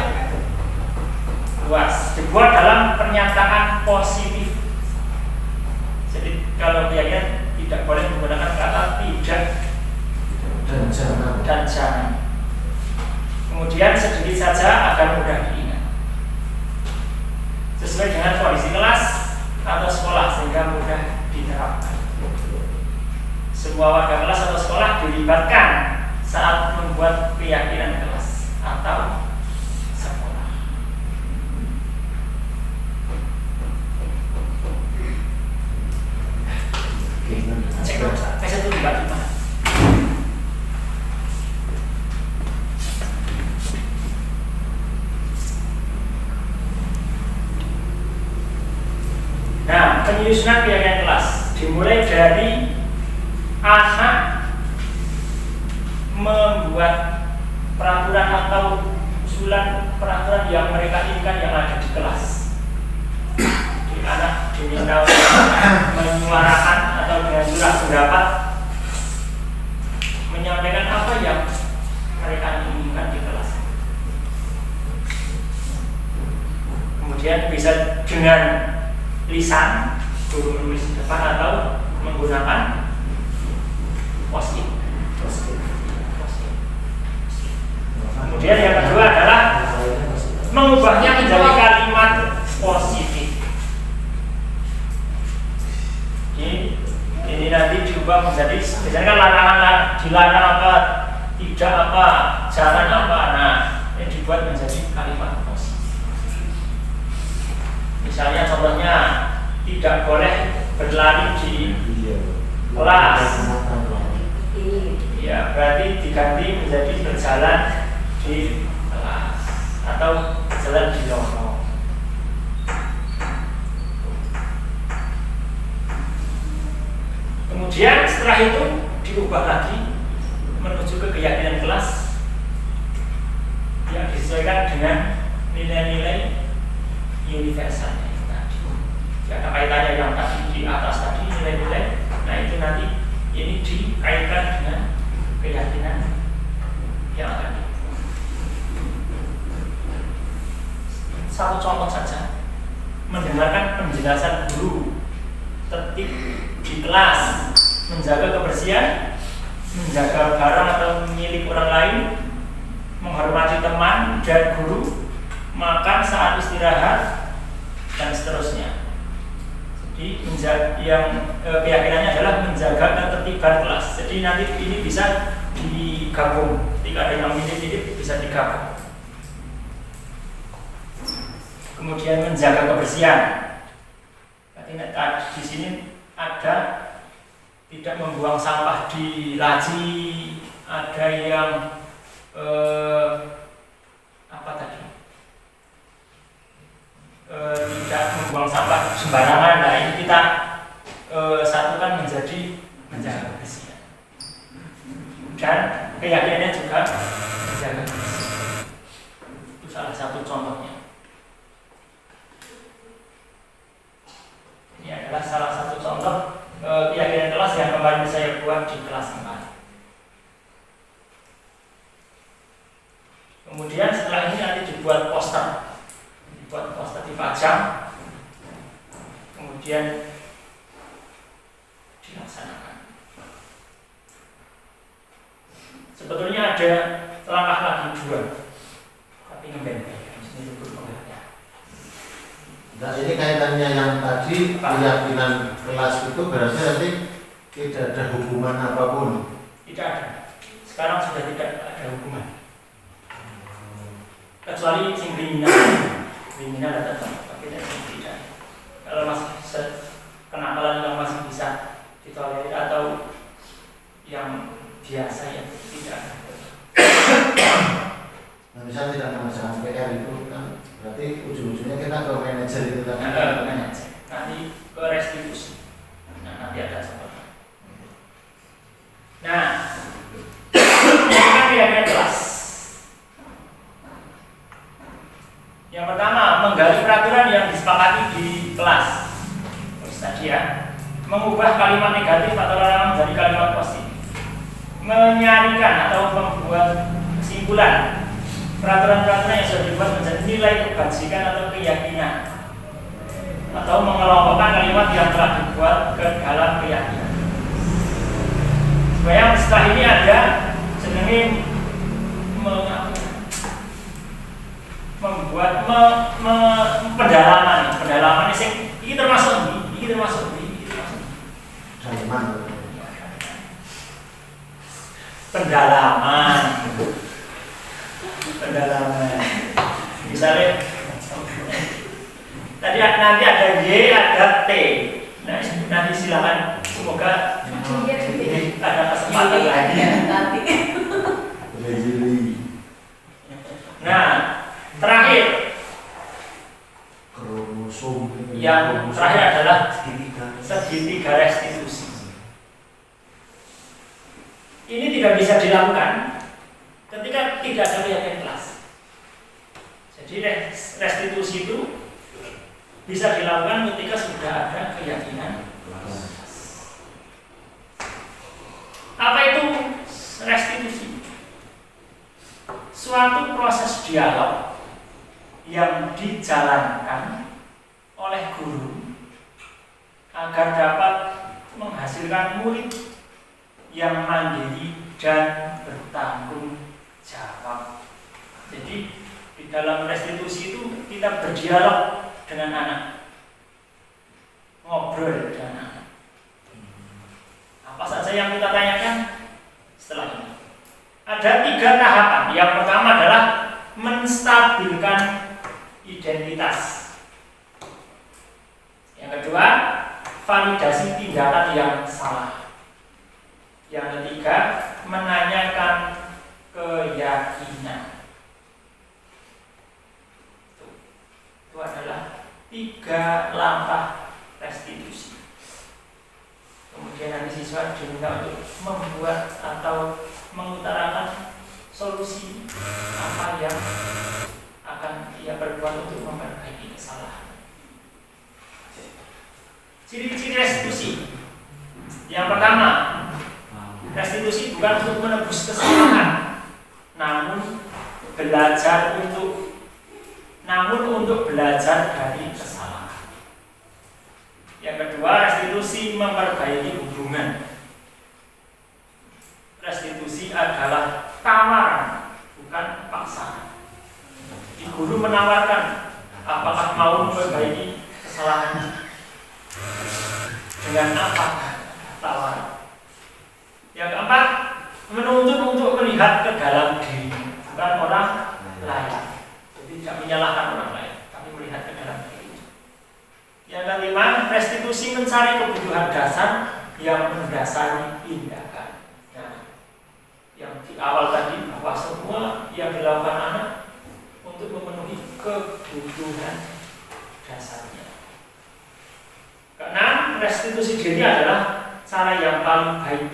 luas, dibuat dalam pernyataan positif. Jadi kalau keyakinan tidak boleh menggunakan kata tidak dan jangan. Kemudian sedikit saja agar mudah diingat. sesuai dengan kondisi kelas atau sekolah sehingga mudah diterapkan. Semua warga kelas atau sekolah dilibatkan saat membuat keyakinan kelas atau sekolah. Cek dong, saya tuh dibantu Pak. Nah, penyusunan keyakinan kelas dimulai dari anak membuat peraturan atau usulan peraturan yang mereka inginkan yang ada di kelas. Di anak diminta menyuarakan atau dengan surat pendapat menyampaikan apa yang mereka inginkan di kelas. Kemudian bisa dengan lisan, guru menulis di depan atau menggunakan post-it. Kemudian yang kedua adalah mengubahnya menjadi kalimat positif. Ini nanti diubah menjadi, misalnya kan larangan, dilarang apa, tidak apa, jangan apa. Nah, ini dibuat menjadi kalimat positif. Misalnya contohnya tidak boleh berlari di kelas. Ya, berarti diganti menjadi berjalan di kelas atau jalan di lorong. Kemudian setelah itu diubah lagi menuju ke keyakinan kelas yang disesuaikan dengan nilai-nilai universalnya itu tadi. Ada kaitannya yang tadi di atas tadi nilai-nilai. Nah itu nanti ini dikaitkan dengan keyakinan yang akan dibuat. Satu contoh saja, mendengarkan penjelasan guru, tertib di kelas, menjaga kebersihan, menjaga barang atau milik orang lain, menghormati teman dan guru, makan saat istirahat, dan seterusnya. Jadi keyakinannya adalah menjaga ketertiban kelas. Jadi nanti ini bisa digabung, ketika ada yang mirip-mirip bisa digabung. Kemudian menjaga kebersihan. Berarti di sini ada tidak membuang sampah di laci, ada yang apa tadi? Tidak membuang sampah sembarangan. Nah ini kita satukan menjadi menjaga kebersihan. Dan keyakinannya juga menjaga kebersihan. Itu salah satu contohnya. Ini adalah salah satu contoh keyakinan kelas yang kemarin saya buat di kelas kemarin. Kemudian setelah ini nanti dibuat poster. Buat poster dipajang, kemudian dilaksanakan. Sebetulnya ada langkah lagi dua, tapi ngeband ini untuk pengertian. Nah ini kaitannya yang tadi keyakinan kelas itu berarti nanti tidak ada hubungan apapun. Tidak ada. Sekarang sudah tidak ada hubungan. Kecuali sing kriminal ada tapi tidak. Kalau masih kenakalan yang masih bisa ditolerir atau yang biasa ya tidak. Nah, misal tidak mengerjakan PR itu kan berarti ujung-ujungnya kita ke manajer itu kan? Manajer. Nanti ke restitusi. Nah, nanti ada contohnya. Nah, ini kan keyakinan kelas. Yang pertama, menggali peraturan yang disepakati di kelas. Terus tadi ya, mengubah kalimat negatif atau larangan menjadi kalimat positif. Menyarikan atau membuat kesimpulan peraturan-peraturan yang sudah dibuat menjadi nilai kebajikan atau keyakinan. Atau mengelompokkan kalimat yang telah dibuat ke dalam keyakinan. Supaya setelah ini ada jenenge membuat pendalaman pendalaman. Misalnya tadi nanti ada Y, ada T. Nah, nanti silakan, semoga ini ada kesempatan lagi. Nanti. Nah, terakhir kromosom yang terakhir adalah segitiga restitusi. Ini tidak bisa dilakukan ketika tidak ada keyakinan kelas. Jadi restitusi itu bisa dilakukan ketika sudah ada keyakinan kelas. Apa itu restitusi? Suatu proses dialog yang dijalankan oleh guru agar dapat menghasilkan murid yang mandiri dan bertanggung jawab. Jadi di dalam restitusi itu kita berdialog dengan anak, ngobrol dengan anak. Apa saja yang kita tanyakan setelah ini? Ada 3 tahapan. Yang pertama adalah menstabilkan identitas. Yang kedua, validasi tindakan yang salah. Yang ketiga, menanyakan keyakinan. Itu adalah 3 langkah restitusi. Kemudian nanti siswa diminta untuk membuat atau mengutarakan solusi apa yang akan ia perbuat untuk memperbaiki kesalahan. Ciri-ciri restitusi. Yang pertama, restitusi bukan untuk menebus kesalahan, namun untuk belajar dari kesalahan. Yang kedua, restitusi memperbaiki hubungan. Restitusi adalah tawaran, bukan paksaan. Di guru menawarkan, apakah mau memperbaiki kesalahan? Dengan apa tawaran? Yang keempat, menuntut untuk melihat ke dalam diri, bukan orang lain. Jadi tidak menyalahkan orang lain, tapi melihat ke dalam diri. Yang kelima, restitusi mencari kebutuhan dasar yang mendasari tindakan. Nah, yang di awal tadi bahwa semua yang dilakukan anak untuk memenuhi kebutuhan dasarnya. Keenam, restitusi diri adalah cara yang paling baik.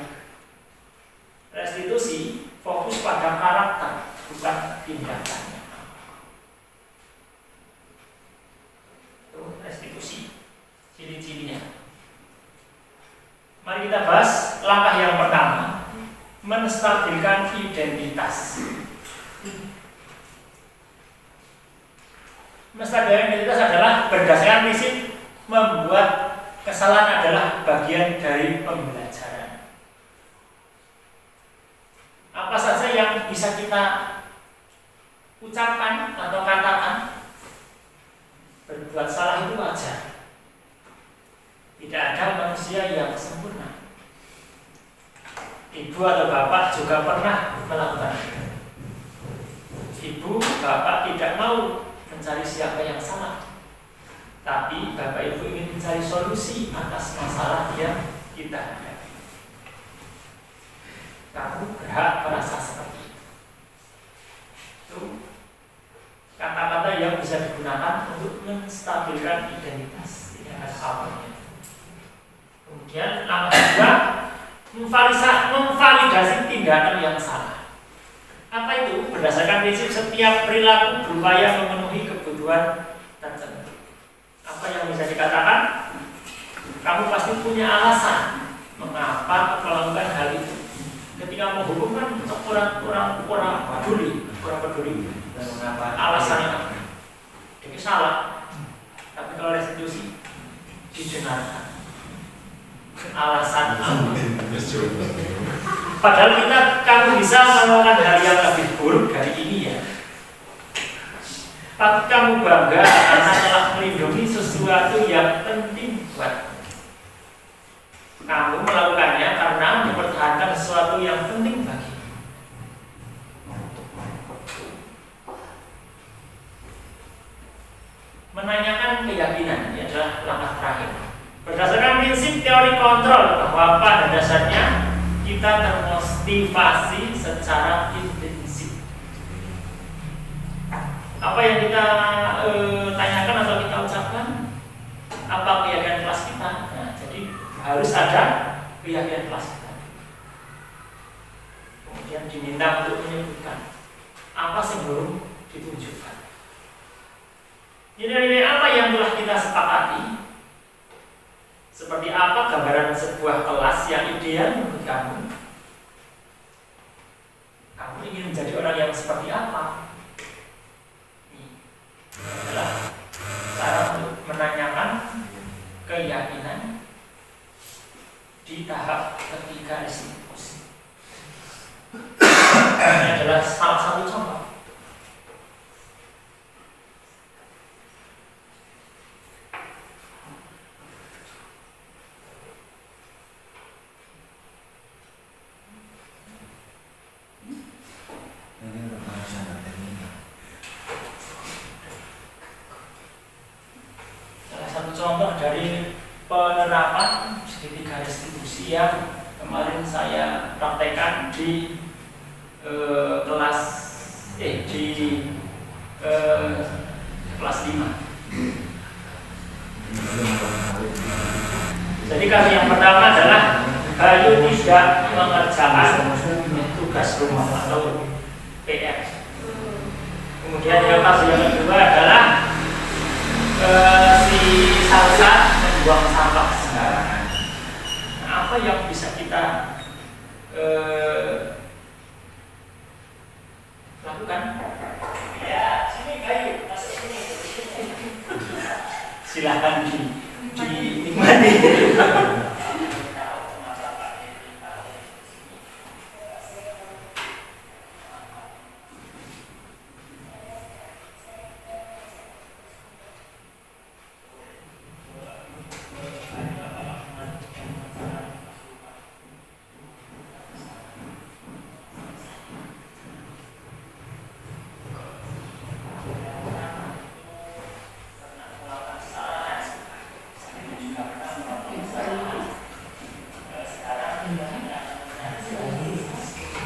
Restitusi fokus pada karakter, bukan tindakannya. Itu restitusi, ciri-cirinya. Mari kita bahas langkah yang pertama, menstabilkan identitas. Menstabilkan identitas adalah berdasarkan prinsip membuat kesalahan adalah bagian dari pembelajaran. Apa saja yang bisa kita ucapkan atau katakan, berbuat salah itu wajar. Tidak ada manusia yang sempurna. Ibu atau bapak juga pernah melakukan itu. Ibu, bapak tidak mau mencari siapa yang salah, tapi bapak ibu ingin mencari solusi atas masalah yang kita hadapi. Kamu berhak merasa seperti itu. Itu kata-kata yang bisa digunakan untuk menstabilkan identitas. Ini adalah awalnya. Kemudian langkah kedua, memvalidasi tindakan yang salah. Apa itu? Berdasarkan prinsip setiap perilaku berupaya memenuhi kebutuhan tertentu. Apa yang bisa dikatakan? Kamu pasti punya alasan mengapa melakukan hal itu. Ketika menghukum kan kurang peduli dan mengapa alasannya ini salah. Tapi kalau restitusi didengarkan alasan apa. Padahal kamu bisa melakukan hal yang lebih buruk dari ini ya. Tapi kamu bangga karena telah melindungi sesuatu yang penting buat kamu melakukannya karena mempertahankan sesuatu yang penting bagi. menanyakan keyakinan. Ini adalah langkah terakhir. Berdasarkan prinsip teori kontrol bahwa pada dasarnya kita termotivasi secara intensif. Apa yang kita tanyakan atau kita ucapkan, apa keyakinan kelas kita. Nah, jadi harus ada keyakinan kelas kita. Kemudian diminta untuk menyebutkan apa yang belum ditunjukkan. Nilai-nilai apa yang telah kita sepakati? Seperti apa gambaran sebuah kelas yang ideal menurut kamu? Kamu ingin menjadi orang yang seperti apa? Ini adalah cara untuk menanyakan keyakinan di tahap ketiga diskusi. Ini adalah salah satu contoh. Contoh dari penerapan segitiga restribusi yang kemarin saya praktekkan di kelas 5. Jadi kami yang pertama adalah Bayu tidak mengerjakan tugas rumah atau PR. Kemudian yang kedua adalah si Salsa membuang sampah sembarangan. Nah, apa yang bisa kita lakukan? Ya, sini Bayu, masuk sini. Silakan dinikmati.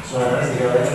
Suaranya digawai.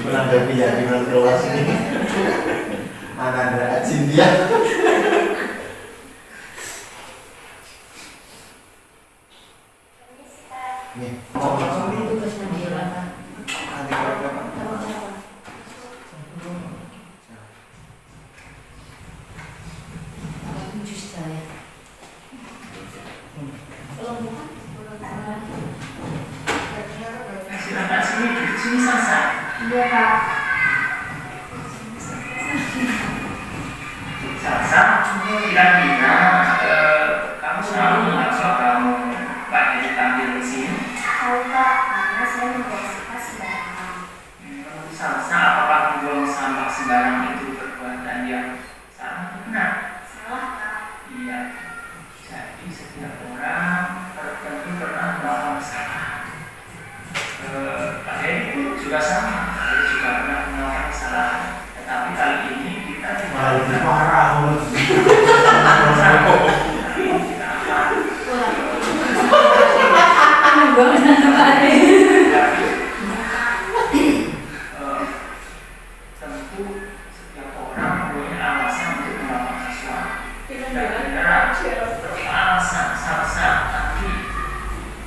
Menanggapi keyakinan kelas ini Ananda Cintia. Nih, sini Salsa. Iya, Kak. Salsa, kira-kira kamu selalu atau kamu banyak ditampil di sini? Tahu, Kak, karena saya tidak suka sembarangan. Salsa, apakah membuang sampah sembarang itu perbuatan yang juga sama, saya juga pernah melakukan kesalahan, tetapi kali ini kita Malah lebih parah menurut tentu setiap orang punya alasan untuk melakukan sesuatu. Kira-kira alasan tapi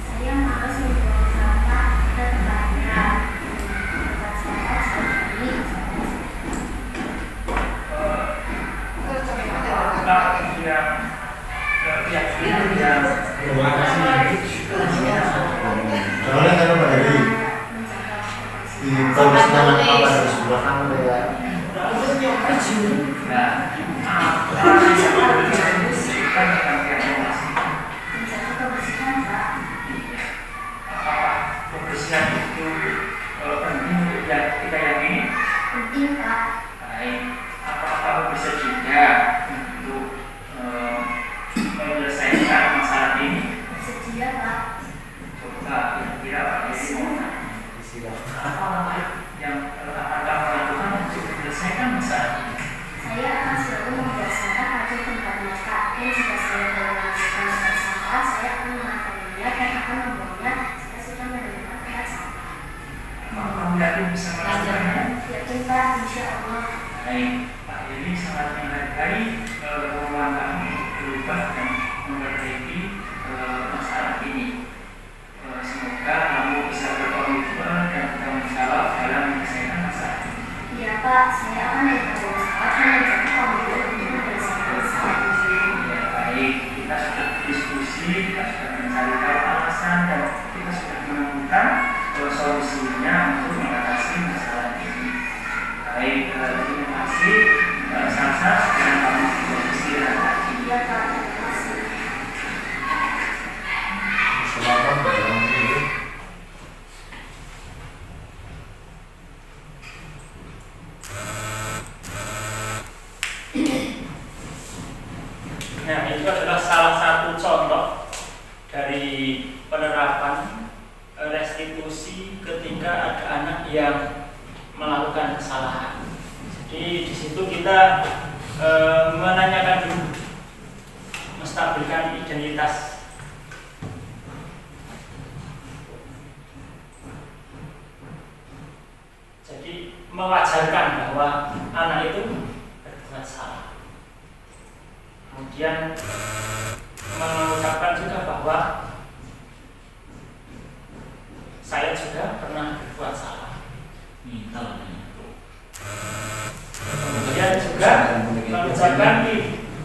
Saya malas membuang sampah ke tempatnya. Tempat sampah seperti ini. apakah yang keyakinan yang Terima kasih. Soalnya kan Pak Heri di tulisnya apa dari sebelah kanan ya. nah apa yang dibutuhkan dengan reformasi? Menjaga kebersihan, Pak. Apakah kebersihan itu penting untuk kita yakini? Penting, Pak. Baik, apakah kamu bisa juga untuk menyelesaikan masalah ini? Bersedia, Pak. Coba kira-kira Pak Heri apa yang akan kamu lakukan untuk menyelesaikan masalah ini? Saya akan selalu membiasakan pada tempatnya, Pak. Dan jika saya melakukan tempat sampah, saya akan mengantarnya dan akan membuangnya jika sudah menemukan tempat sampah. Apakah kamu yakin bisa melakukannya? Yakin, Pak. Insya Allah. Baik, Pak Heri sangat menghargai kemauan kamu untuk berubah dan memperbaiki masalah ini. Semoga kamu bisa berkomitmen dan bertanggung jawab dalam menyelesaikan masalah ini. Iya, Pak. Saya akan bertanggung jawab dan menjaga komitmen untuk menyelesaikan masalah ini. Ya, baik, kita sudah diskusi, kita sudah mencari tahu alasan dan kita sudah menemukan solusinya untuk mengatasi masalah ini. Baik, terima kasih. Salsa, sekarang kamu bisa istirahat lagi. Iya, Pak. Terima kasih. Selamat berjalan dulu. Nah, itu adalah salah satu contoh dari penerapan restitusi ketika ada anak yang melakukan kesalahan. Jadi di situ kita menanyakan dulu, menstabilkan identitas. Jadi mewajarkan bahwa anak itu berbuat salah. Kemudian mengucapkan juga bahwa saya juga pernah berbuat salah. Kemudian juga mengucapkan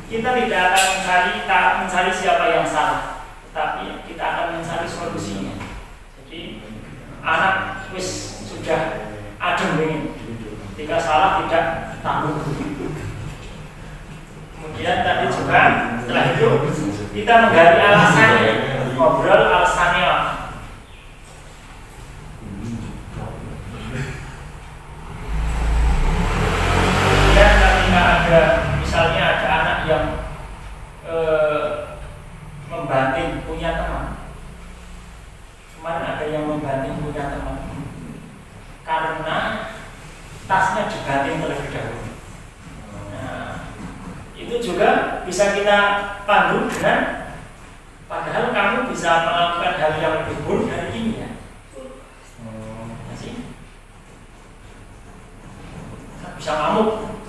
kita tidak akan mencari siapa yang salah, tetapi kita akan mencari solusinya. Jadi anak wis sudah adem ini, ketika salah tidak tanggung. Kemudian tadi juga setelah itu kita menggali alasannya, ngobrol alasannya apa. Kemudian ketika ada misalnya ada anak yang membanting punya teman, kemarin ada yang membanting punya teman karena tasnya dibanting terlebih dahulu. Itu juga bisa kita pandu dengan padahal kamu bisa melakukan hal yang lebih buruk dari ini ya. Bisa ngamuk,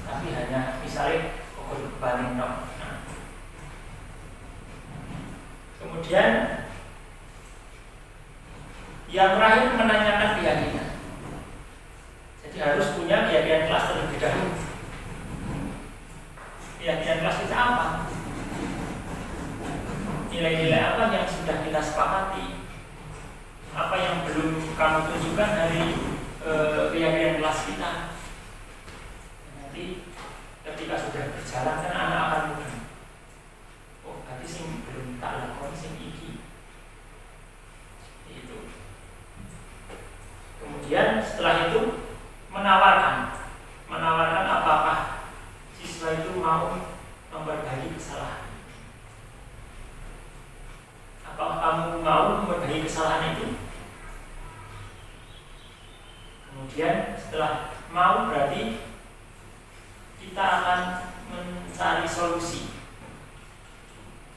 tapi hanya misalnya pukul banding no. Kemudian yang terakhir menanyakan keyakinan. Jadi harus punya keyakinan kelas terlebih dahulu. Keyakinan kelas kita apa? Nilai-nilai apa yang sudah kita sepakati? Apa yang belum kamu tunjukkan dari keyakinan kelas kita? Nanti ketika sudah berjalan kan anak akan mudah. Oh, berarti sih belum tak lakukan sih iki. Itu. Kemudian setelah itu menawarkan apakah siswa itu mau memperbaiki kesalahan. Apakah kamu mau memperbaiki kesalahan itu? Kemudian setelah mau berarti kita akan mencari solusi.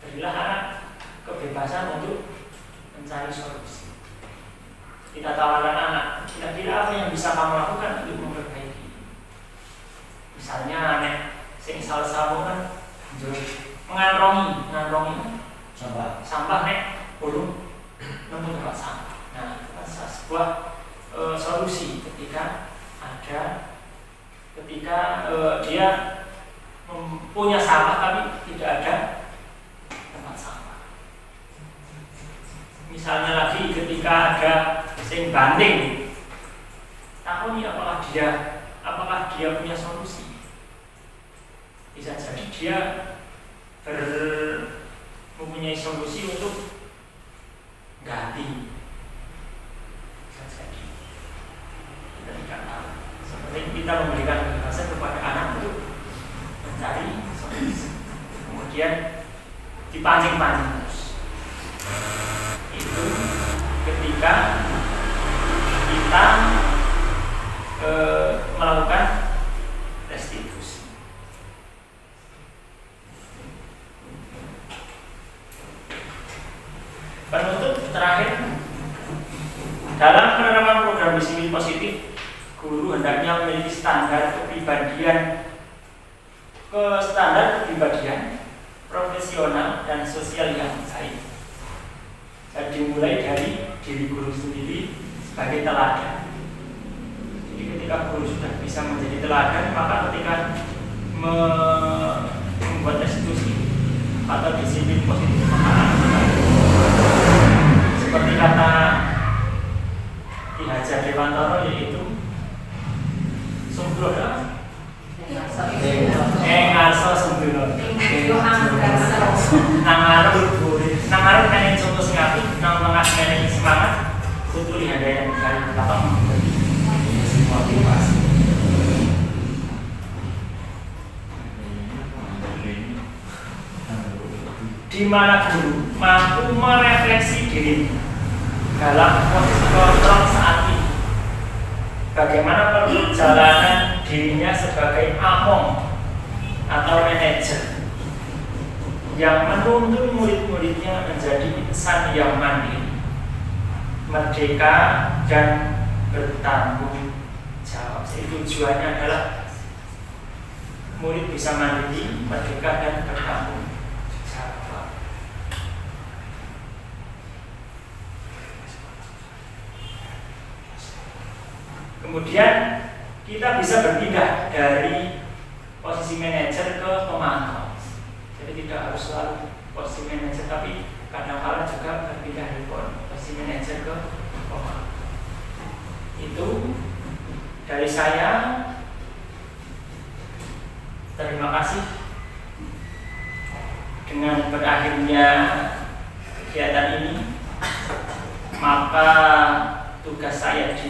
Berilah anak kebebasan untuk mencari solusi. Kita tawarkan anak, kira-kira apa yang bisa kamu lakukan untuk memperbaiki. Misalnya anak sing salah kan mengantongi sampah nek belum nemu tempat sampah. Nah, itu sebuah solusi ketika dia punya sampah tapi tidak ada tempat sampah. Misalnya lagi ketika ada sing banding, takoni apakah dia punya solusi. Bisa jadi dia mempunyai solusi untuk ganti. Bisa jadi kita tidak tahu. Seperti kita memberikan kebebasan kepada anak untuk mencari solusi, kemudian dipancing-pancing terus. Itu ketika kita melakukan restitusi. Penutup terakhir, dalam penerapan program disiplin positif, guru hendaknya memiliki standar kepribadian profesional dan sosial yang baik. Dan dimulai dari diri guru sendiri sebagai teladan. Jadi ketika guru sudah bisa menjadi teladan, maka ketika membuat restitusi atau disiplin positif seperti kata Ki Hajar Dewantara, yaitu sumber ngarsa sumber nang arep nang contoh sing apik, nang tengah meneh semangat, kudu lihandaya dari belakang motivasi. Di mana guru mampu merefleksi diri dalam posisi kontrol saat ini, bagaimana perjalanan dirinya sebagai among atau manajer yang menuntun murid-muridnya menjadi insan yang mandiri, merdeka dan bertanggung jawab. Jadi tujuannya adalah murid bisa mandiri, merdeka dan bertanggung jawab. Kemudian kita bisa berpindah dari posisi manajer ke pemantau. Jadi tidak harus selalu posisi manajer, tapi kadang-kadang juga berpindah dari posisi manajer ke pemantau. Itu dari saya. Terima kasih. Dengan berakhirnya kegiatan ini, maka tugas saya di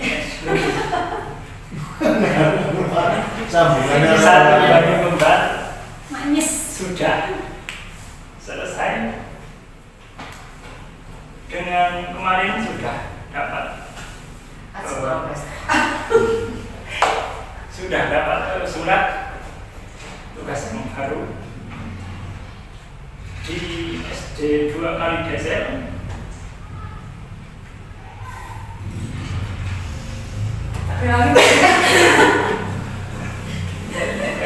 satu dari membar sudah selesai. Dengan kemarin sudah dapat surat tugas yang baru di SD 2 kali Desel.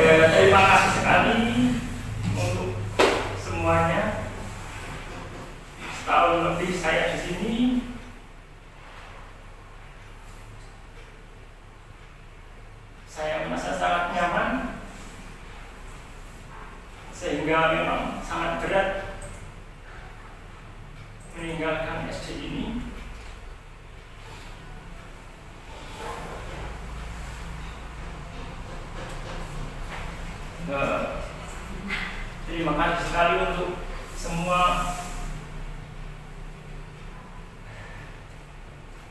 Terima kasih sekali untuk semuanya. Setahun lebih saya di sini. Saya merasa sangat nyaman, sehingga memang sangat berat meninggalkan SD ini. Terima kasih sekali untuk semua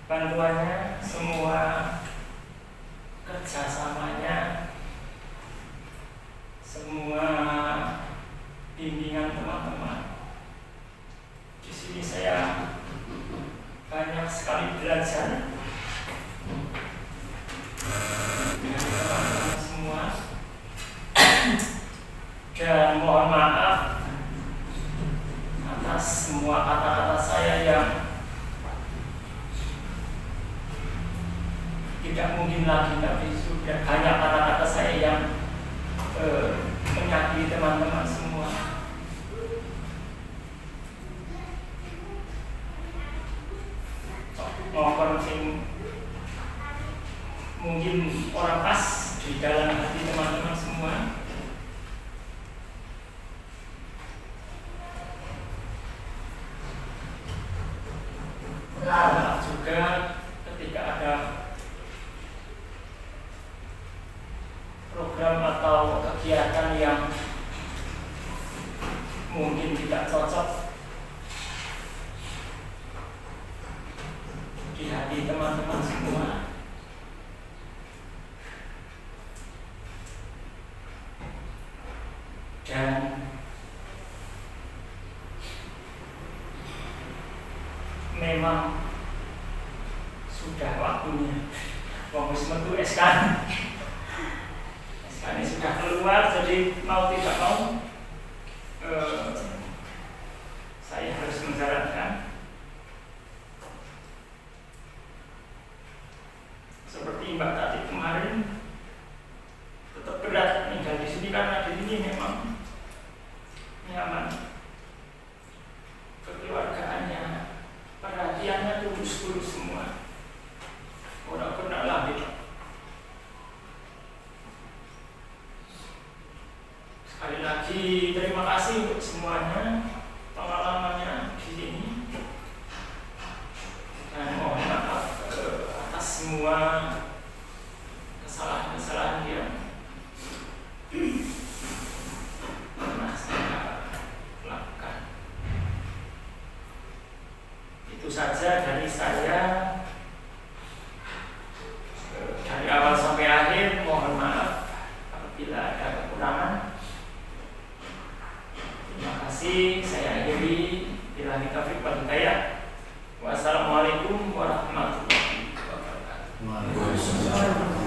bantuannya, semua kerjasamanya, semua bimbingan teman-teman. Di sini saya banyak sekali belajar tidak mungkin lagi, tapi sudah banyak kata-kata saya yang menyakiti teman-teman semua. Mohon mungkin orang pas di dalam hati teman-teman semua. Maaf juga ketika ada program atau kegiatan yang mungkin tidak cocok di hati teman-teman semua. Dan memang sudah waktunya Ombudsman itu SK ini sudah keluar, jadi mau tidak mau saya harus menjalankan. Seperti Mbak tadi kemarin, tetap berat tinggal di sini karena di sini memang nyaman, kekeluargaannya, perhatiannya tulus-tulus semua, orang pernah lahir. Sekali lagi terima kasih untuk semuanya pengalamannya di sini, dan mohon maaf atas semua kesalahan-kesalahan yang pernah saya lakukan. Itu saja dari saya. Dari awal sampai akhir mohon maaf apabila ada kekurangan. Terima kasih, saya akhiri. Billahi taufiq wal hidayah. Wassalamualaikum warahmatullahi wabarakatuh. Waalaikumsalam.